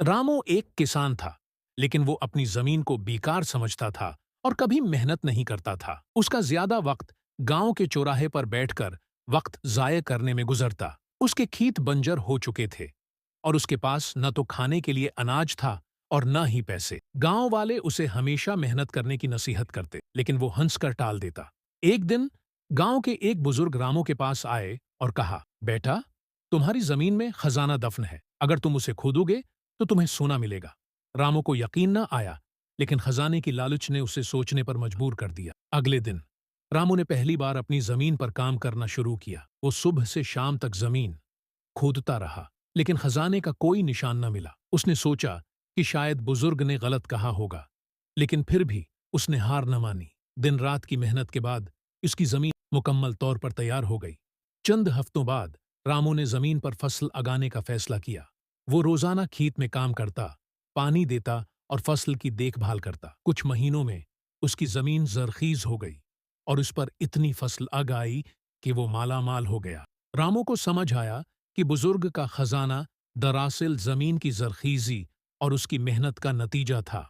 रामू एक किसान था, लेकिन वो अपनी जमीन को बेकार समझता था और कभी मेहनत नहीं करता था। उसका ज्यादा वक्त गांव के चौराहे पर बैठकर वक्त जाया करने में गुजरता। उसके खेत बंजर हो चुके थे और उसके पास न तो खाने के लिए अनाज था और न ही पैसे। गांव वाले उसे हमेशा मेहनत करने की नसीहत करते, लेकिन वो हंसकर टाल देता। एक दिन गांव के एक बुजुर्ग रामू के पास आए और कहा, बेटा, तुम्हारी जमीन में खजाना दफन है। अगर तुम उसे खोदोगे तो तुम्हें सोना मिलेगा। रामू को यकीन न आया, लेकिन खजाने की लालच ने उसे सोचने पर मजबूर कर दिया। अगले दिन रामू ने पहली बार अपनी जमीन पर काम करना शुरू किया। वो सुबह से शाम तक जमीन खोदता रहा, लेकिन खजाने का कोई निशान न मिला। उसने सोचा कि शायद बुजुर्ग ने गलत कहा होगा, लेकिन फिर भी उसने हार न मानी। दिन रात की मेहनत के बाद उसकी जमीन मुकम्मल तौर पर तैयार हो गई। चंद हफ्तों बाद रामू ने जमीन पर फसल उगाने का फैसला किया। वो रोजाना खेत में काम करता, पानी देता और फसल की देखभाल करता। कुछ महीनों में उसकी जमीन जरखीज हो गई और उस पर इतनी फसल उग आई कि वो मालामाल हो गया। रामू को समझ आया कि बुजुर्ग का खजाना दरअसल जमीन की जरखीजी और उसकी मेहनत का नतीजा था।